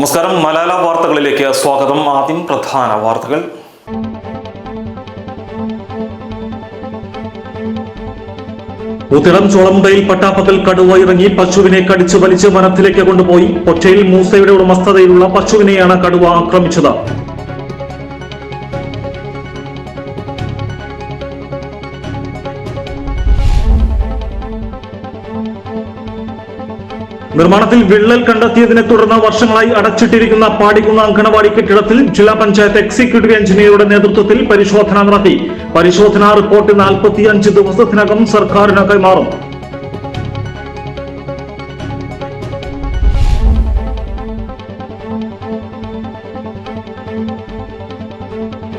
നമസ്കാരം. മലയാള വാർത്തകളിലേക്ക് സ്വാഗതം. ആദ്യം പ്രധാന വാർത്തകൾ. ഉത്തിളം ചോളമുണ്ടയിൽ പട്ടാപ്പകൽ കടുവ ഇറങ്ങി പശുവിനെ കടിച്ചു വലിച്ച് വനത്തിലേക്ക് കൊണ്ടുപോയി. ഒറ്റയിൽ മൂസയുടെ ഉടമസ്ഥതയിലുള്ള പശുവിനെയാണ് കടുവ ആക്രമിച്ചത്. നിർമ്മാണത്തിൽ വിള്ളൽ കണ്ടെത്തിയതിനെ തുടർന്ന് വർഷങ്ങളായി അടച്ചിട്ടിരിക്കുന്ന പാടിക്കുന്ന അങ്കണവാടി കെട്ടിടത്തിൽ ജില്ലാ പഞ്ചായത്ത് എക്സിക്യൂട്ടീവ് എഞ്ചിനീയറുടെ നേതൃത്വത്തിൽ പരിശോധന നടത്തി. പരിശോധനാ റിപ്പോർട്ട് 45 ദിവസത്തിനകം സർക്കാരിന് കൈമാറും.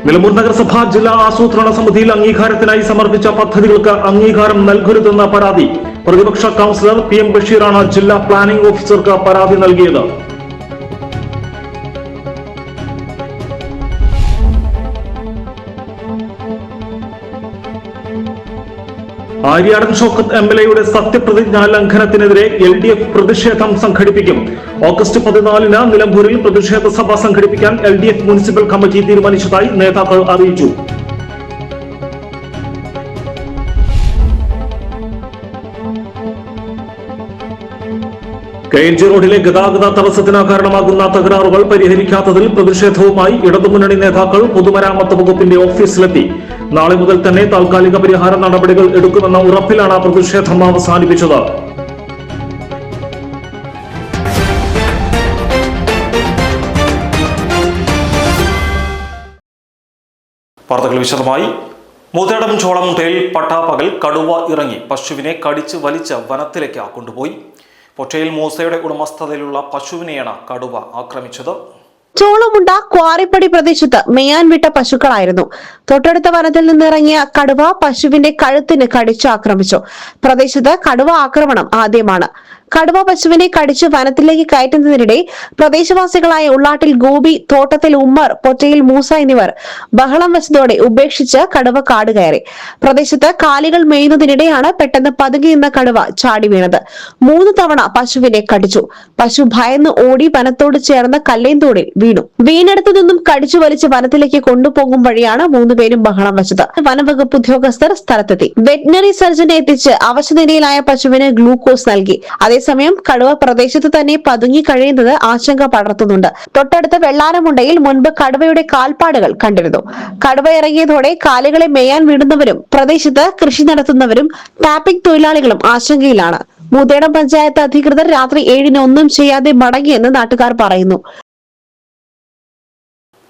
നിലമ്പൂർ നഗരസഭ ജില്ലാ ആസൂത്രണ സമിതിയിൽ അംഗീകാരത്തിനായി സമർപ്പിച്ച പദ്ധതികൾക്ക് അംഗീകാരം നൽകരുതെന്ന പരാതി. പ്രതിപക്ഷ കൗൺസിലർ PM ബഷീറാണ് ജില്ലാ പ്ലാനിംഗ് ഓഫീസർക്ക് പരാതി നൽകിയത്. ആര്യാടൻ ഷൗക്കത്ത് MLA സത്യപ്രതിജ്ഞാ ലംഘനത്തിനെതിരെ LDF പ്രതിഷേധം സംഘടിപ്പിക്കും. ഓഗസ്റ്റ് 14 നിലമ്പൂരിൽ പ്രതിഷേധ സഭ സംഘടിപ്പിക്കാൻ LDF മുനിസിപ്പൽ കമ്മിറ്റി തീരുമാനിച്ചതായി നേതാക്കൾ അറിയിച്ചു. KNG റോഡിലെ ഗതാഗത തടസ്സത്തിന് കാരണമാകുന്ന തകരാറുകൾ പരിഹരിക്കാത്തതിൽ പ്രതിഷേധവുമായി ഇടതുമുന്നണി നേതാക്കൾ പൊതുമരാമത്ത് വകുപ്പിന്റെ ഓഫീസിലെത്തി. നാളെ മുതൽ തന്നെ താൽക്കാലിക പരിഹാര നടപടികൾ എടുക്കുമെന്ന ഉറപ്പിലാണ് പ്രതിഷേധം അവസാനിപ്പിച്ചത്. വാർത്തകൾ വിശദമായി. മുതടം ചോളമുണ്ടയിൽ പട്ടാപ്പകൽ കടുവ ഇറങ്ങി പശുവിനെ കടിച്ച് വലിച്ച് വനത്തിലേക്ക് കൊണ്ടുപോയി. പൊറ്റയിൽ മൂസയുടെ ഉടമസ്ഥതയിലുള്ള പശുവിനെയാണ് കടുവ ആക്രമിച്ചത്. ചോളമുണ്ട ക്വാറിപ്പടി പ്രദേശത്ത് മേയാൻ വിട്ട പശുക്കളായിരുന്നു. തൊട്ടടുത്ത വനത്തിൽ നിന്നിറങ്ങിയ കടുവ പശുവിന്റെ കഴുത്തിന് കടിച്ചാക്രമിച്ചു. പ്രദേശത്ത് കടുവ ആക്രമണം ആദ്യമാണ്. കടുവ പശുവിനെ കടിച്ച് വനത്തിലേക്ക് കയറ്റുന്നതിനിടെ പ്രദേശവാസികളായ ഉള്ളാട്ടിൽ ഗോപി, തോട്ടത്തിൽ ഉമ്മർ, പൊറ്റയിൽ മൂസ എന്നിവർ ബഹളം വെച്ചതോടെ ഉപേക്ഷിച്ച് കടുവ കാട് കയറി. പ്രദേശത്ത് കാലികൾ മേയുന്നതിനിടെയാണ് പെട്ടെന്ന് പതുങ്ങി നിന്ന കടുവ ചാടി വീണത്. 3 തവണ പശുവിനെ കടിച്ചു. പശു ഭയന്ന് ഓടി വനത്തോട് ചേർന്ന കല്ലേന്തോടിൽ വീണു. വീണെടുത്തു നിന്നും കടിച്ചു വലിച്ച് വനത്തിലേക്ക് കൊണ്ടുപോകും വഴിയാണ് 3 പേരും ബഹളം വെച്ചത്. വനംവകുപ്പ് ഉദ്യോഗസ്ഥർ സ്ഥലത്തെത്തി. വെറ്റിനറി സർജനെ എത്തിച്ച് അവശനിലയിലായ പശുവിന് ഗ്ലൂക്കോസ് നൽകി. അതേസമയം കടുവ പ്രദേശത്ത് തന്നെ പതുങ്ങി കഴിയുന്നത് ആശങ്ക പടർത്തുന്നുണ്ട്. തൊട്ടടുത്ത വെള്ളാരമുണ്ടയിൽ മുൻപ് കടുവയുടെ കാൽപ്പാടുകൾ കണ്ടിരുന്നു. കടുവ ഇറങ്ങിയതോടെ കാലികളെ മേയാൻ വിടുന്നവരും പ്രദേശത്ത് കൃഷി നടത്തുന്നവരും ടാപ്പിംഗ് തൊഴിലാളികളും ആശങ്കയിലാണ്. മൂത്തേടം പഞ്ചായത്ത് അധികൃതർ രാത്രി 7-ന് ഒന്നും ചെയ്യാതെ മടങ്ങിയെന്ന് നാട്ടുകാർ പറയുന്നു.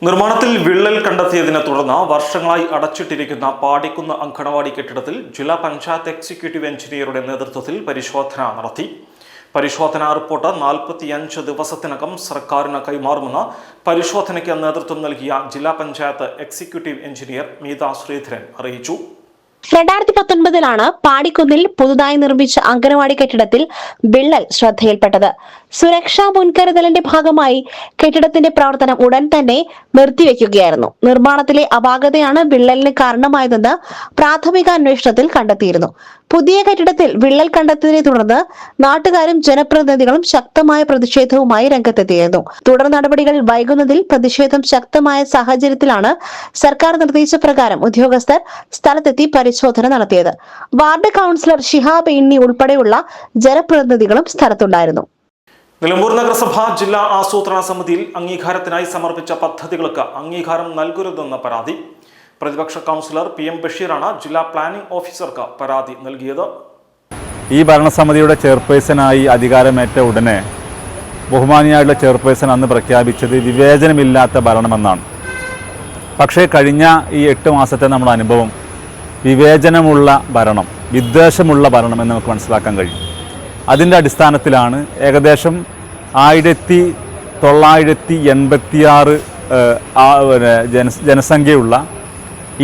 നിർമ്മാണത്തിൽ വിള്ളൽ കണ്ടെത്തിയതിനെ തുടർന്ന് വർഷങ്ങളായി അടച്ചിട്ടിരിക്കുന്ന പാടിക്കുന്ന അങ്കണവാടി കെട്ടിടത്തിൽ ജില്ലാ പഞ്ചായത്ത് എക്സിക്യൂട്ടീവ് എഞ്ചിനീയറുടെ നേതൃത്വത്തിൽ പരിശോധന നടത്തി. പരിശോധനാ റിപ്പോർട്ട് 45 ദിവസത്തിനകം സർക്കാരിന് കൈമാറുമെന്ന് പരിശോധനയ്ക്ക് നേതൃത്വം നൽകിയ ജില്ലാ പഞ്ചായത്ത് എക്സിക്യൂട്ടീവ് എഞ്ചിനീയർ മീത ശ്രീധരൻ അറിയിച്ചു. 2019 പാടിക്കുന്നിൽ പുതുതായി നിർമ്മിച്ച അങ്കണവാടി കെട്ടിടത്തിൽ വിള്ളൽ ശ്രദ്ധയിൽപ്പെട്ടത്. സുരക്ഷാ മുൻകരുതലിന്റെ ഭാഗമായി കെട്ടിടത്തിന്റെ പ്രവർത്തനം ഉടൻ തന്നെ നിർത്തിവെക്കുകയായിരുന്നു. നിർമ്മാണത്തിലെ അപാകതയാണ് വിള്ളലിന് കാരണമായതെന്ന് പ്രാഥമിക അന്വേഷണത്തിൽ കണ്ടെത്തിയിരുന്നു. പുതിയ കെട്ടിടത്തിൽ വിള്ളൽ കണ്ടെത്തിയതിനെ തുടർന്ന് നാട്ടുകാരും ജനപ്രതിനിധികളും ശക്തമായ പ്രതിഷേധവുമായി രംഗത്തെത്തിയിരുന്നു. തുടർ നടപടികൾ വൈകുന്നതിൽ പ്രതിഷേധം ശക്തമായ സാഹചര്യത്തിലാണ് സർക്കാർ നിർദ്ദേശപ്രകാരം ഉദ്യോഗസ്ഥർ സ്ഥലത്തെത്തി പരിശോധന നടത്തിയത്. വാർഡ് കൗൺസിലർ ഷിഹാബ് ഇന്നി ഉൾപ്പെടെയുള്ള ജനപ്രതിനിധികളും സ്ഥലത്തുണ്ടായിരുന്നു. നിലമ്പൂർ നഗരസഭ ജില്ലാ ആസൂത്രണ സമിതിയിൽ അംഗീകാരത്തിനായി സമർപ്പിച്ച പദ്ധതികൾക്ക് അംഗീകാരം നൽകരുതെന്ന പരാതി. പ്രതിപക്ഷ കൗൺസിലർ PM ബഷീറാണ് ജില്ലാ പ്ലാനിംഗ് ഓഫീസർക്ക് പരാതി നൽകിയത്. ഈ ഭരണസമിതിയുടെ ചെയർപേഴ്സണായി അധികാരമേറ്റ ഉടനെ ബഹുമാനിയായുള്ള ചെയർപേഴ്സൺ അന്ന് പ്രഖ്യാപിച്ചത് വിവേചനമില്ലാത്ത ഭരണമെന്നാണ്. പക്ഷേ കഴിഞ്ഞ ഈ 8 മാസത്തെ നമ്മുടെ അനുഭവം വിവേചനമുള്ള ഭരണം, വിദ്വേഷമുള്ള ഭരണം എന്ന് നമുക്ക് മനസ്സിലാക്കാൻ കഴിയും. അതിൻ്റെ അടിസ്ഥാനത്തിലാണ് ഏകദേശം 1986 ജനസംഖ്യയുള്ള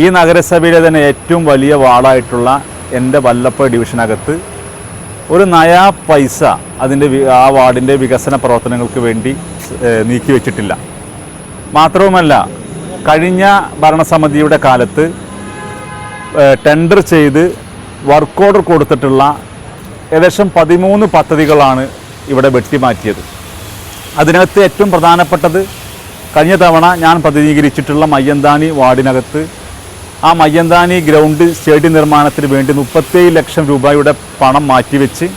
ഈ നഗരസഭയിലെ തന്നെ ഏറ്റവും വലിയ വാർഡായിട്ടുള്ള എൻ്റെ വല്ലപ്പുഴ ഡിവിഷനകത്ത് ഒരു നയാ പൈസ ആ വാർഡിൻ്റെ വികസന പ്രവർത്തനങ്ങൾക്ക് വേണ്ടി നീക്കിവെച്ചിട്ടില്ല. മാത്രവുമല്ല, കഴിഞ്ഞ ഭരണസമിതിയുടെ കാലത്ത് ടെൻഡർ ചെയ്ത് വർക്ക് ഓർഡർ കൊടുത്തിട്ടുള്ള ഏകദേശം 13 പദ്ധതികളാണ് ഇവിടെ വെട്ടിമാറ്റിയത്. അതിനകത്ത് ഏറ്റവും പ്രധാനപ്പെട്ടത് കഴിഞ്ഞ തവണ ഞാൻ പ്രതിനിധീകരിച്ചിട്ടുള്ള മയ്യന്താനി വാർഡിനകത്ത് ആ മയ്യന്താനി ഗ്രൗണ്ട് സ്റ്റേഡിയം നിർമ്മാണത്തിന് വേണ്ടി 37 ലക്ഷം രൂപയുടെ പണം മാറ്റിവെച്ച്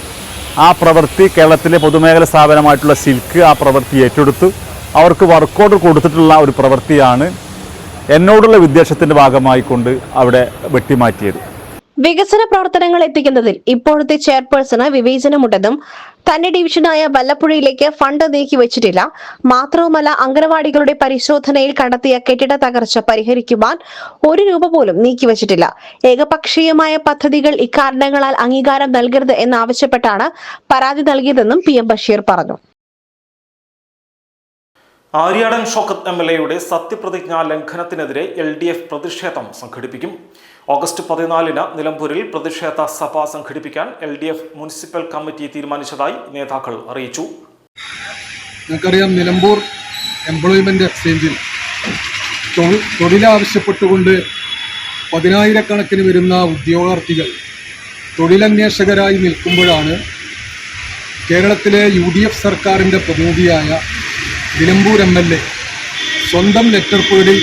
ആ പ്രവൃത്തി കേരളത്തിലെ പൊതുമേഖല സ്ഥാപനമായിട്ടുള്ള സിൽക്ക് ആ പ്രവൃത്തി ഏറ്റെടുത്തു. അവർക്ക് വർക്ക് ഓർഡർ കൊടുത്തിട്ടുള്ള ഒരു പ്രവൃത്തിയാണ് എന്നോടുള്ള വിദ്വേഷത്തിൻ്റെ ഭാഗമായിക്കൊണ്ട് അവിടെ വെട്ടിമാറ്റിയത്. വികസന പ്രവർത്തനങ്ങൾ എത്തിക്കുന്നതിൽ ഇപ്പോഴത്തെ ചെയർപേഴ്സണ് വിവേചനമുണ്ടെന്നും തന്റെ ഡിവിഷനായ വല്ലപ്പുഴയിലേക്ക് ഫണ്ട് നീക്കിവച്ചിട്ടില്ല, മാത്രവുമല്ല അംഗനവാടികളുടെ പരിശോധനയിൽ കണ്ടെത്തിയ കെട്ടിട തകർച്ച പരിഹരിക്കുവാൻ 1 രൂപ പോലും നീക്കിവച്ചിട്ടില്ല. ഏകപക്ഷീയമായ പദ്ധതികൾ ഇക്കാരണങ്ങളാൽ അംഗീകാരം നൽകരുത് എന്നാവശ്യപ്പെട്ടാണ് പരാതി നൽകിയതെന്നും PM ബഷീർ പറഞ്ഞു. ആര്യാടൻ ഷൗക്കത്ത് MLAയുടെ സത്യപ്രതിജ്ഞാ ലംഘനത്തിനെതിരെ LDF പ്രതിഷേധം സംഘടിപ്പിക്കും. ഓഗസ്റ്റ് 14-ന് നിലമ്പൂരിൽ പ്രതിഷേധ സഭ സംഘടിപ്പിക്കാൻ LDF മുനിസിപ്പൽ കമ്മിറ്റി തീരുമാനിച്ചതായി നേതാക്കൾ അറിയിച്ചു. നമുക്കറിയാം, നിലമ്പൂർ എംപ്ലോയ്മെന്റ് എക്സ്ചേഞ്ചിൽ തൊഴിലാവശ്യപ്പെട്ടുകൊണ്ട് 10,000-കണക്കിന് വരുന്ന ഉദ്യോഗാർത്ഥികൾ തൊഴിലന്വേഷകരായി നിൽക്കുമ്പോഴാണ് കേരളത്തിലെ UDF സർക്കാരിൻ്റെ പ്രതിനിധിയായ നിലമ്പൂർ MLA സ്വന്തം ലെറ്റർ പേരിൽ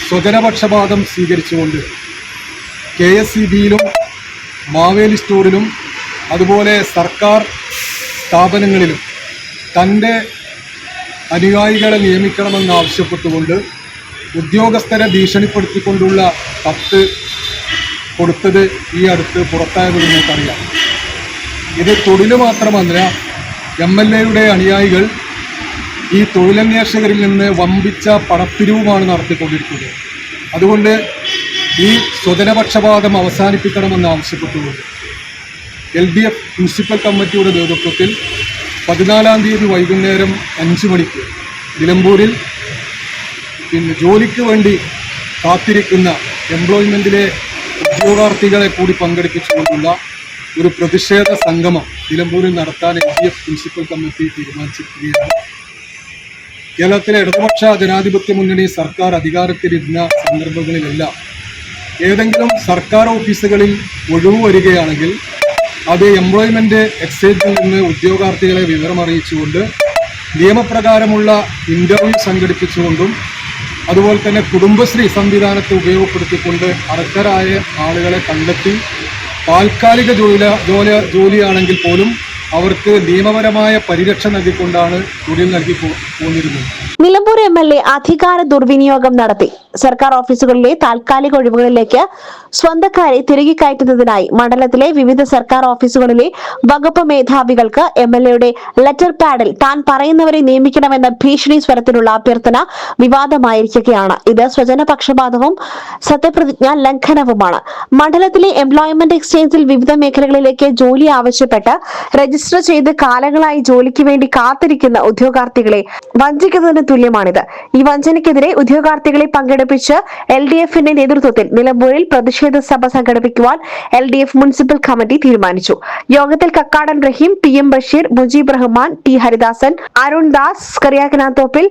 സ്വജനപക്ഷപാതം സ്വീകരിച്ചുകൊണ്ട് KSEBയിലും മാവേലി സ്റ്റോറിലും അതുപോലെ സർക്കാർ സ്ഥാപനങ്ങളിലും തൻ്റെ അനുയായികളെ നിയമിക്കണമെന്നാവശ്യപ്പെട്ടുകൊണ്ട് ഉദ്യോഗസ്ഥരെ ഭീഷണിപ്പെടുത്തിക്കൊണ്ടുള്ള കത്ത് കൊടുത്തത് ഈ അടുത്ത് പുറത്തായത് നിങ്ങൾക്കറിയാം. ഇത് തൊഴിൽ മാത്രമല്ല, MLAയുടെ അനുയായികൾ ഈ തൊഴിലന്വേഷകരിൽ നിന്ന് വമ്പിച്ച പണപ്പിരിവുമാണ് നടത്തിക്കൊണ്ടിരിക്കുന്നത്. അതുകൊണ്ട് ഈ സ്വജനപക്ഷപാതം അവസാനിപ്പിക്കണമെന്ന് ആവശ്യപ്പെട്ടുകൊണ്ട് LDF മുനിസിപ്പൽ കമ്മിറ്റിയുടെ നേതൃത്വത്തിൽ 14-ാം തീയതി വൈകുന്നേരം 5 മണിക്ക് നിലമ്പൂരിൽ ജോലിക്ക് വേണ്ടി കാത്തിരിക്കുന്ന എംപ്ലോയ്മെൻറ്റിലെ ഉദ്യോഗാർത്ഥികളെ കൂടി പങ്കെടുപ്പിച്ചുകൊണ്ടുള്ള ഒരു പ്രതിഷേധ സംഗമം നിലമ്പൂരിൽ നടത്താൻ LDF മുനിസിപ്പൽ കമ്മിറ്റി തീരുമാനിച്ചിരിക്കുകയാണ്. കേരളത്തിലെ ഇടതുപക്ഷ ജനാധിപത്യ മുന്നണി സർക്കാർ അധികാരത്തിലിരുന്ന സന്ദർഭങ്ങളിലെല്ലാം ഏതെങ്കിലും സർക്കാർ ഓഫീസുകളിൽ ഒഴിവ് വരികയാണെങ്കിൽ അത് എംപ്ലോയ്മെന്റ് എക്സ്ചേഞ്ചിൽ നിന്ന് ഉദ്യോഗാർത്ഥികളെ വിവരമറിയിച്ചുകൊണ്ട് നിയമപ്രകാരമുള്ള ഇന്റർവ്യൂ സംഘടിപ്പിച്ചുകൊണ്ടും അതുപോലെ തന്നെ കുടുംബശ്രീ സംവിധാനത്തെ ഉപയോഗപ്പെടുത്തിക്കൊണ്ട് അർഹരായ ആളുകളെ കണ്ടെത്തി താൽക്കാലിക ജോലിയാണെങ്കിൽ പോലും അവർക്ക് നിയമപരമായ പരിരക്ഷ നൽകിക്കൊണ്ടാണ് തൊഴിൽ നൽകി പോന്നിരുന്നത്. നിലമ്പൂർ MLA അധികാര ദുർവിനിയോഗം നടത്തി. സർക്കാർ ഓഫീസുകളിലെ താൽക്കാലിക ഒഴിവുകളിലേക്ക് സ്വന്തക്കാരെ തിരികെ കയറ്റുന്നതിനായി മണ്ഡലത്തിലെ വിവിധ സർക്കാർ ഓഫീസുകളിലെ വകുപ്പ് മേധാവികൾക്ക് MLAയുടെ ലെറ്റർ പാഡിൽ താൻ പറയുന്നവരെ നിയമിക്കണമെന്ന ഭീഷണി സ്വരത്തിലുള്ള അഭ്യർത്ഥന വിവാദമായിരിക്കുകയാണ്. ഇത് സ്വജനപക്ഷപാതവും സത്യപ്രതിജ്ഞാ ലംഘനവുമാണ്. മണ്ഡലത്തിലെ എംപ്ലോയ്മെന്റ് എക്സ്ചേഞ്ചിൽ വിവിധ മേഖലകളിലേക്ക് ജോലി ആവശ്യപ്പെട്ട് രജിസ്റ്റർ ചെയ്ത് കാലങ്ങളായി ജോലിക്ക് വേണ്ടി കാത്തിരിക്കുന്ന ഉദ്യോഗാർത്ഥികളെ വഞ്ചിക്കുന്നതിന് തുല്യമാണിത്. ഈ വഞ്ചനയ്ക്കെതിരെ ഉദ്യോഗാർത്ഥികളെ പങ്കെടുപ്പിച്ച് LDFന്റെ നേതൃത്വത്തിൽ നിലമ്പൂരിൽ പ്രതിഷേധ സഭ സംഘടിപ്പിക്കുവാൻ LDF മുനിസിപ്പൽ കമ്മിറ്റി തീരുമാനിച്ചു. യോഗത്തിൽ കക്കാടൻ റഹീം, PM ബഷീർ, മുജീബ് റഹ്മാൻ, T ഹരിദാസൻ, അരുൺ ദാസ്, കറിയാക്കനാത്തോപ്പിൽ,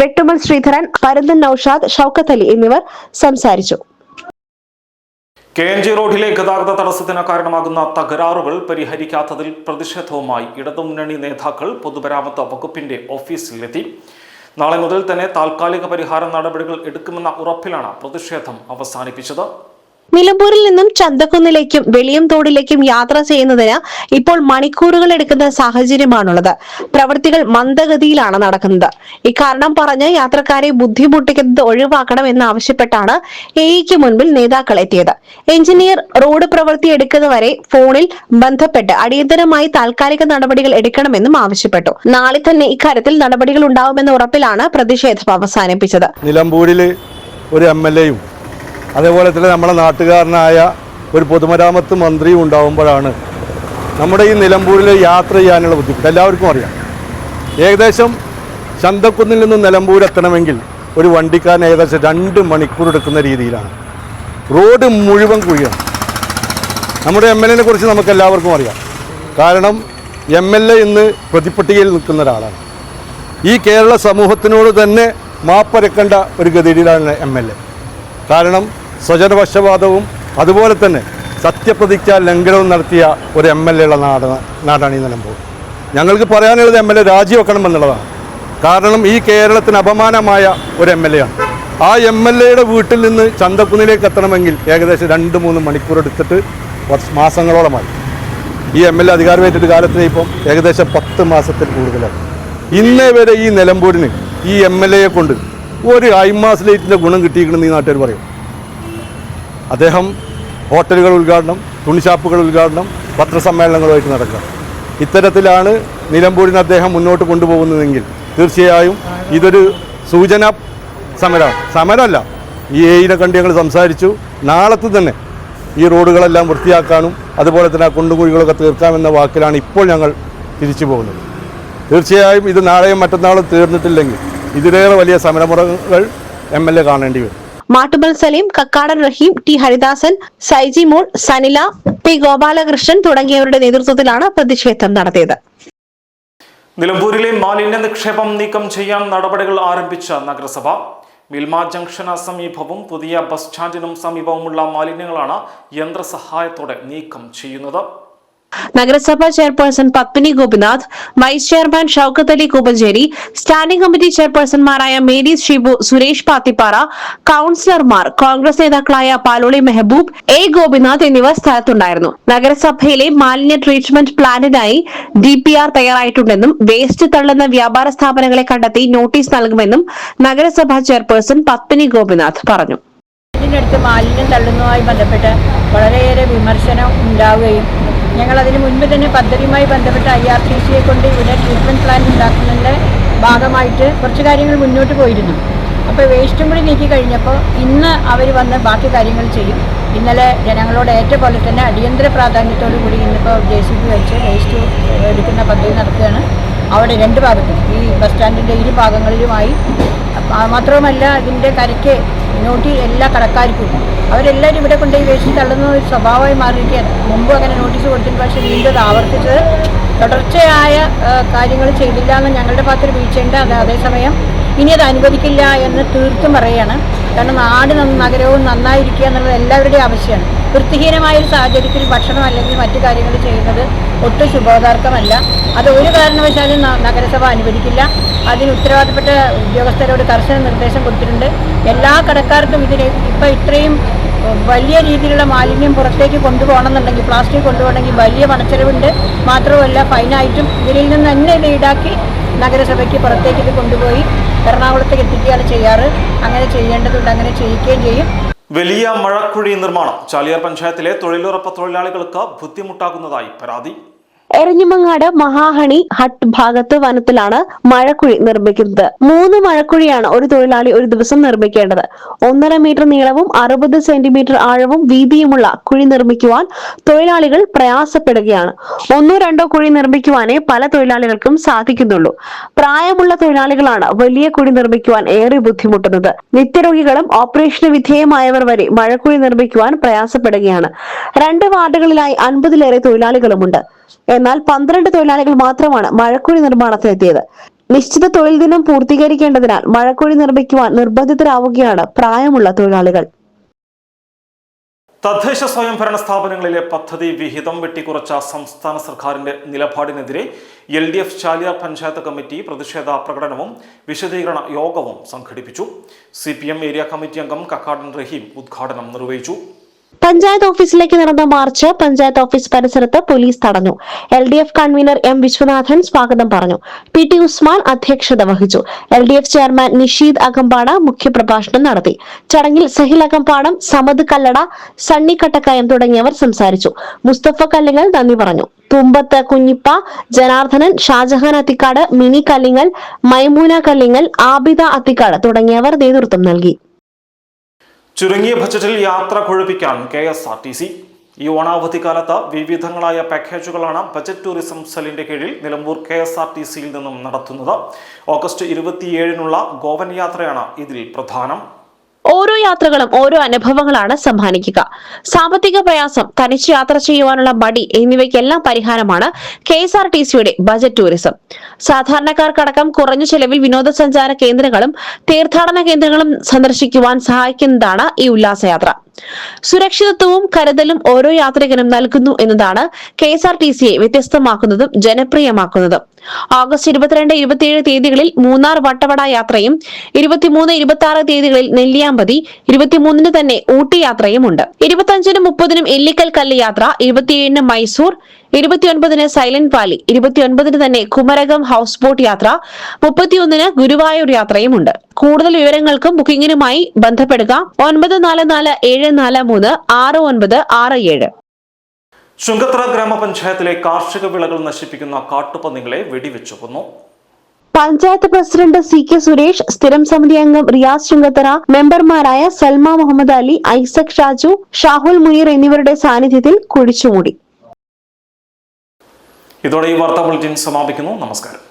വെട്ടുമൽ ശ്രീധരൻ, പരുന്തൻ നൌഷാദ്, ഷൗക്കത്ത് അലി എന്നിവർ സംസാരിച്ചു. KNG റോഡിലെ ഗതാഗത തടസ്സത്തിന് കാരണമാകുന്ന തകരാറുകൾ പരിഹരിക്കാത്തതിൽ പ്രതിഷേധവുമായി ഇടതുമുന്നണി നേതാക്കൾ പൊതുമരാമത്ത് വകുപ്പിന്റെ ഓഫീസിലെത്തി. നാളെ മുതൽ തന്നെ താൽക്കാലിക പരിഹാര നടപടികൾ എടുക്കുമെന്ന ഉറപ്പിലാണ് പ്രതിഷേധം അവസാനിപ്പിച്ചത്. നിലമ്പൂരിൽ നിന്നും ചന്തക്കുന്നിലേക്കും വെളിയംതോടിലേക്കും യാത്ര ചെയ്യുന്നതിന് ഇപ്പോൾ മണിക്കൂറുകൾ എടുക്കുന്ന സാഹചര്യമാണുള്ളത്. പ്രവൃത്തികൾ മന്ദഗതിയിലാണ് നടക്കുന്നത്. ഇക്കാരണം പറഞ്ഞ് യാത്രക്കാരെ ബുദ്ധിമുട്ടിക്കുന്നത് ഒഴിവാക്കണം എന്നാവശ്യപ്പെട്ടാണ് AEക്ക് മുൻപിൽ നേതാക്കൾ എത്തിയത്. എഞ്ചിനീയർ റോഡ് പ്രവൃത്തി എടുക്കുന്നവരെ ഫോണിൽ ബന്ധപ്പെട്ട് അടിയന്തരമായി താൽക്കാലിക നടപടികൾ എടുക്കണമെന്നും ആവശ്യപ്പെട്ടു. നാളെ തന്നെ ഇക്കാര്യത്തിൽ നടപടികൾ ഉണ്ടാവുമെന്ന ഉറപ്പിലാണ് പ്രതിഷേധം അവസാനിപ്പിച്ചത്. നിലമ്പൂരിൽ ഒരു MLAയും അതേപോലെ തന്നെ നമ്മുടെ നാട്ടുകാരനായ ഒരു പൊതുമരാമത്ത് മന്ത്രിയും ഉണ്ടാകുമ്പോഴാണ് നമ്മുടെ ഈ നിലമ്പൂരിൽ യാത്ര ചെയ്യാനുള്ള ബുദ്ധിമുട്ട് എല്ലാവർക്കും അറിയാം. ഏകദേശം ചന്തക്കുന്നിൽ നിന്ന് നിലമ്പൂർ എത്തണമെങ്കിൽ ഒരു വണ്ടിക്കാരൻ ഏകദേശം 2 മണിക്കൂർ എടുക്കുന്ന രീതിയിലാണ്. റോഡ് മുഴുവൻ കുഴിയാണ്. നമ്മുടെ MLAനെ കുറിച്ച് നമുക്ക് എല്ലാവർക്കും അറിയാം. കാരണം MLA ഇന്ന് പ്രതിപട്ടികയിൽ നിൽക്കുന്ന ഒരാളാണ്. ഈ കേരള സമൂഹത്തിനോട് തന്നെ മാപ്പരക്കേണ്ട ഒരു ഗതിയിലാണ് MLA. കാരണം സ്വജനപക്ഷപാതവും അതുപോലെ തന്നെ സത്യപ്രതിജ്ഞാ ലംഘനവും നടത്തിയ ഒരു MLA ഉള്ള നാടാണ് ഈ നിലമ്പൂർ. ഞങ്ങൾക്ക് പറയാനുള്ളത് MLA രാജിവെക്കണം എന്നുള്ളതാണ്. കാരണം ഈ കേരളത്തിന് അപമാനമായ ഒരു MLA ആണ്. ആ MLAയുടെ വീട്ടിൽ നിന്ന് ചന്തക്കുന്നിലേക്ക് എത്തണമെങ്കിൽ ഏകദേശം 2-3 മണിക്കൂർ എടുത്തിട്ട് മാസങ്ങളോളമായി. ഈ MLA അധികാരമേറ്റൊരു കാലത്തിന് ഇപ്പം ഏകദേശം 10 മാസത്തിൽ കൂടുതലാണ്. ഇന്നേ വരെ ഈ നിലമ്പൂരിന് ഈ MLAയെ കൊണ്ട് ഒരു ഐമാസ് ലൈറ്റിൻ്റെ ഗുണം കിട്ടിയിരിക്കണമെന്ന് ഈ നാട്ടുകാർ പറയും. അദ്ദേഹം ഹോട്ടലുകൾ ഉദ്ഘാടനം, തുണിഷാപ്പുകൾ ഉദ്ഘാടനം, പത്രസമ്മേളനങ്ങളുമായിട്ട് നടക്കുക. ഇത്തരത്തിലാണ് നിലമ്പൂരിനെ അദ്ദേഹം മുന്നോട്ട് കൊണ്ടുപോകുന്നതെങ്കിൽ തീർച്ചയായും ഇതൊരു സൂചനാ സമരമല്ല. ഈ എയിനെ കണ്ട് ഞങ്ങൾ സംസാരിച്ചു. നാളത്തെ തന്നെ ഈ റോഡുകളെല്ലാം വൃത്തിയാക്കാനും അതുപോലെ തന്നെ കുണ്ടുകുഴികളൊക്കെ തീർക്കാമെന്ന വാക്കിലാണ് ഇപ്പോൾ ഞങ്ങൾ തിരിച്ചു പോകുന്നത്. തീർച്ചയായും ഇത് നാളെയും മറ്റന്നാളും തീർന്നിട്ടില്ലെങ്കിൽ ഇതിലേറെ വലിയ സമരമുറകൾ MLA കാണേണ്ടി വരും. മാട്ടുമൽ സലീം, കക്കാടൻ റഹീം, ടി ഹരിദാസൻ, സൈജി മോൾ, സനില, പി ഗോപാലകൃഷ്ണൻ തുടങ്ങിയവരുടെ നേതൃത്വത്തിലാണ് പ്രതിഷേധം നടത്തിയത്. നിലമ്പൂരിലെ മാലിന്യ നിക്ഷേപം നീക്കം ചെയ്യാൻ നടപടികൾ ആരംഭിച്ച നഗരസഭ. മിൽമ ജംഗ്ഷന് സമീപവും പുതിയ ബസ് സ്റ്റാൻഡിനും സമീപവുമുള്ള മാലിന്യങ്ങളാണ് യന്ത്രസഹായത്തോടെ നീക്കം ചെയ്യുന്നത്. നഗരസഭാ chairperson Padmini Gopinath, vice chairman Shoukath Ali Kooppancheri, standing committee ചെയർപേഴ്സൺമാരായ മേരീസ് ഷിബു, സുരേഷ് പാത്തിപ്പാറ, കൌൺസിലർമാർ, കോൺഗ്രസ് നേതാക്കളായ പാലോളി മെഹബൂബ്, എ ഗോപിനാഥ് എന്നിവർ സ്ഥലത്തുണ്ടായിരുന്നു. നഗരസഭയിലെ മാലിന്യ ട്രീറ്റ്മെന്റ് പ്ലാന്റിനായി DPR തയ്യാറായിട്ടുണ്ടെന്നും വേസ്റ്റ് തള്ളുന്ന വ്യാപാര സ്ഥാപനങ്ങളെ കണ്ടെത്തി നോട്ടീസ് നൽകുമെന്നും നഗരസഭാ ചെയർപേഴ്സൺ പത്മിനി ഗോപിനാഥ് പറഞ്ഞു. ഇതിനടുത്ത് മാലിന്യം തള്ളുന്നതുമായി ബന്ധപ്പെട്ട് വളരെയേറെ വിമർശനം ഉണ്ടാവുകയും ഞങ്ങൾ അതിന് മുൻപ് തന്നെ പദ്ധതിയുമായി ബന്ധപ്പെട്ട് IRCCയെ കൊണ്ട് ഇവിടെ ട്രീറ്റ്മെൻറ്റ് പ്ലാന്റ് ഉണ്ടാക്കുന്നതിൻ്റെ ഭാഗമായിട്ട് കുറച്ച് കാര്യങ്ങൾ മുന്നോട്ട് പോയിരുന്നു. അപ്പോൾ വേസ്റ്റും കൂടി നീക്കി കഴിഞ്ഞപ്പോൾ ഇന്ന് അവർ വന്ന് ബാക്കി കാര്യങ്ങൾ ചെയ്യും. ഇന്നലെ ജനങ്ങളോട് ഏറ്റ പോലെ തന്നെ അടിയന്തര പ്രാധാന്യത്തോടു കൂടി ഇന്നിപ്പോൾ JCB വെച്ച് വേസ്റ്റ് എടുക്കുന്ന പദ്ധതി നടത്തുകയാണ്. അവിടെ 2 ഭാഗത്തും ഈ ബസ് സ്റ്റാൻഡിൻ്റെ ഇരു ഭാഗങ്ങളിലുമായി. മാത്രവുമല്ല ഇതിൻ്റെ കരയ്ക്ക് നോട്ടീസ് എല്ലാ കടക്കാർക്കും അവരെല്ലാവരും ഇവിടെ കൊണ്ടുപോയി വേസ്റ്റ് തള്ളുന്ന ഒരു സ്വഭാവമായി മാറിയിരിക്കുകയാണ്. മുമ്പ് അങ്ങനെ നോട്ടീസ് കൊടുത്തിട്ട് പക്ഷേ വീണ്ടും അത് ആവർത്തിച്ചത് തുടർച്ചയായ കാര്യങ്ങൾ ചെയ്തില്ല എന്ന് ഞങ്ങളുടെ ഭാഗത്തൊരു വീഴ്ചയുണ്ട്. അതേസമയം ഇനി അത് അനുവദിക്കില്ല എന്ന് തീർത്തും പറയുകയാണ്. കാരണം നാട് നഗരവും നന്നായിരിക്കുക എന്നുള്ളത് എല്ലാവരുടെയും ആവശ്യമാണ്. വൃത്തിഹീനമായൊരു സാഹചര്യത്തിൽ ഭക്ഷണം അല്ലെങ്കിൽ മറ്റു കാര്യങ്ങൾ ചെയ്യുന്നത് ഒട്ടും ശുഭോദാർക്കമല്ല. അത് ഒരു കാരണവശാലും നഗരസഭ അനുവദിക്കില്ല. അതിന് ഉത്തരവാദപ്പെട്ട ഉദ്യോഗസ്ഥരോട് കർശന നിർദ്ദേശം കൊടുത്തിട്ടുണ്ട്. എല്ലാ കടക്കാർക്കും ഇതിന് ഇപ്പോൾ ഇത്രയും വലിയ രീതിയിലുള്ള മാലിന്യം പുറത്തേക്ക് കൊണ്ടുപോകണമെന്നുണ്ടെങ്കിൽ, പ്ലാസ്റ്റിക് കൊണ്ടുപോകണമെങ്കിൽ വലിയ പണച്ചെലവുണ്ട്. മാത്രമല്ല ഫൈനായിട്ടും ഇതിൽ നിന്ന് തന്നെ ഇത് ഈടാക്കി നഗരസഭയ്ക്ക് പുറത്തേക്ക് ഇത് കൊണ്ടുപോയി എറണാകുളത്തേക്ക് എത്തിക്കുകയാണ് ചെയ്യാറ്. അങ്ങനെ ചെയ്യേണ്ടതുണ്ട്, അങ്ങനെ ചെയ്യിക്കുകയും ചെയ്യും. വലിയ മഴക്കുഴി നിർമ്മാണം ചാലിയാർ പഞ്ചായത്തിലെ തൊഴിലുറപ്പ് തൊഴിലാളികൾക്ക് ബുദ്ധിമുട്ടാകുന്നതായി പരാതി. എരഞ്ഞിമങ്ങാട് മഹാഹണി ഹട്ട് ഭാഗത്ത് വനത്തിലാണ് മഴക്കുഴി നിർമ്മിക്കുന്നത്. 3 മഴക്കുഴിയാണ് ഒരു തൊഴിലാളി ഒരു ദിവസം നിർമ്മിക്കേണ്ടത്. 1.5 മീറ്റർ നീളവും 60 സെന്റിമീറ്റർ ആഴവും വീതിയുമുള്ള കുഴി നിർമ്മിക്കുവാൻ തൊഴിലാളികൾ പ്രയാസപ്പെടുകയാണ്. 1-2 കുഴി നിർമ്മിക്കുവാനേ പല തൊഴിലാളികൾക്കും സാധിക്കുന്നുള്ളൂ. പ്രായമുള്ള തൊഴിലാളികളാണ് വലിയ കുഴി നിർമ്മിക്കുവാൻ ഏറെ ബുദ്ധിമുട്ടുന്നത്. നിത്യരോഗികളും ഓപ്പറേഷന് വിധേയമായവർ വരെ മഴക്കുഴി നിർമ്മിക്കുവാൻ പ്രയാസപ്പെടുകയാണ്. 2 വാർഡുകളിലായി 50-ലേറെ തൊഴിലാളികളുമുണ്ട്. എന്നാൽ 12 തൊഴിലാളികൾ മാത്രമാണ് മഴക്കുഴി നിർമ്മാണത്തിനെത്തിയത്. നിശ്ചിത തൊഴിൽ ദിനം പൂർത്തീകരിക്കേണ്ടതിനാൽ മഴക്കുഴി നിർമ്മിക്കുവാൻ നിർബന്ധിതരാവുകയാണ് പ്രായമുള്ള തൊഴിലാളികൾ. തദ്ദേശ സ്വയംഭരണ സ്ഥാപനങ്ങളിലെ പദ്ധതി വിഹിതം വെട്ടിക്കുറച്ച സംസ്ഥാന സർക്കാരിന്റെ നിലപാടിനെതിരെ LDF ചാലിയാർ പഞ്ചായത്ത് കമ്മിറ്റി പ്രതിഷേധ പ്രകടനവും വിശദീകരണ യോഗവും സംഘടിപ്പിച്ചു. CPM ഏരിയ കമ്മിറ്റി അംഗം കക്കാടൻ റഹീം ഉദ്ഘാടനം നിർവഹിച്ചു. പഞ്ചായത്ത് ഓഫീസിലേക്ക് നടന്ന മാർച്ച് പഞ്ചായത്ത് ഓഫീസ് പരിസരത്ത് പോലീസ് തടഞ്ഞു. LDF കൺവീനർ M വിശ്വനാഥൻ സ്വാഗതം പറഞ്ഞു. PT ഉസ്മാൻ അധ്യക്ഷത വഹിച്ചു. LDF ചെയർമാൻ നിഷീദ് അകമ്പാട മുഖ്യപ്രഭാഷണം നടത്തി. ചടങ്ങിൽ സഹിൽ അകമ്പാടം, സമദ് കല്ലട, സണ്ണി കട്ടക്കയം തുടങ്ങിയവർ സംസാരിച്ചു. മുസ്തഫ കല്ലിങ്ങൽ നന്ദി പറഞ്ഞു. തുമ്പത്ത് കുഞ്ഞിപ്പ, ജനാർദ്ദനൻ, ഷാജഹാൻ അത്തിക്കാട്, മിനി കല്ലിങ്ങൽ, മൈമൂന കല്ലിങ്ങൽ, ആബിദ അത്തിക്കാട് തുടങ്ങിയവർ നേതൃത്വം നൽകി. ചുരുങ്ങിയ ബജറ്റിൽ യാത്ര കൊഴുപ്പിക്കാൻ KSRTC. ഈ ഓണാവധിക്കാലത്ത് വിവിധങ്ങളായ പാക്കേജുകളാണ് ബജറ്റ് ടൂറിസം സെല്ലിന്റെ കീഴിൽ നിലമ്പൂർ KSRTCയിൽ നിന്നും നടത്തുന്നത്. ഓഗസ്റ്റ് 27-നുള്ള ഗോവൻ യാത്രയാണ് ഇതിൽ പ്രധാനം. ഓരോ യാത്രകളും ഓരോ അനുഭവങ്ങളാണ് സമ്മാനിക്കുക. സാമ്പത്തിക പ്രയാസം, തനിച്ച് യാത്ര ചെയ്യുവാനുള്ള മടി എന്നിവയ്ക്കെല്ലാം പരിഹാരമാണ് KSRTCയുടെ ബജറ്റ് ടൂറിസം. സാധാരണക്കാർക്കടക്കം കുറഞ്ഞ ചെലവിൽ വിനോദസഞ്ചാര കേന്ദ്രങ്ങളും തീർത്ഥാടന കേന്ദ്രങ്ങളും സന്ദർശിക്കുവാൻ സഹായിക്കുന്നതാണ് ഈ ഉല്ലാസയാത്ര. സുരക്ഷിതത്വവും കരുതലും ഓരോ യാത്രികനും നൽകുന്നു എന്നതാണ് KSRTCയെ വ്യത്യസ്തമാക്കുന്നതും ജനപ്രിയമാക്കുന്നതും. ഓഗസ്റ്റ് 22, 27 തീയതികളിൽ മൂന്നാർ വട്ടവട യാത്രയും 23, 26 തീയതികളിൽ നെല്ലിയാമ്പതി, 23 തന്നെ ഊട്ടി യാത്രയുമുണ്ട്. 25-നും 30-നും ഇല്ലിക്കൽ കല്ല് യാത്ര, 27-ന് മൈസൂർ, 29-ന് സൈലന്റ് വാലി, 29-ന് തന്നെ കുമരകം ഹൗസ് ബോട്ട് യാത്ര, 31-ന് ഗുരുവായൂർ യാത്രയുമുണ്ട്. കൂടുതൽ വിവരങ്ങൾക്കും ബുക്കിംഗിനുമായി ബന്ധപ്പെടുക 9447436967. ചുങ്കത്തറ ഗ്രാമപഞ്ചായത്തിലെ കാർഷിക വിളകൾ നശിപ്പിക്കുന്ന കാട്ടുപന്നികളെ വെടിവെച്ചു കൊന്നു. പഞ്ചായത്ത് പ്രസിഡന്റ് CK സുരേഷ്, സ്ഥിരം സമിതി അംഗം റിയാസ് ചുങ്കത്തറ, മെമ്പർമാരായ സൽമ മുഹമ്മദ് അലി, ഐസക് ഷാജു, ഷാഹുൽ മുനീർ എന്നിവരുടെ സാന്നിധ്യത്തിൽ കുഴിച്ചുമൂടി. ഇതോടെ ഈ വാർത്താ ബുള്ളറ്റിൻ സമാപിക്കുന്നു. നമസ്കാരം.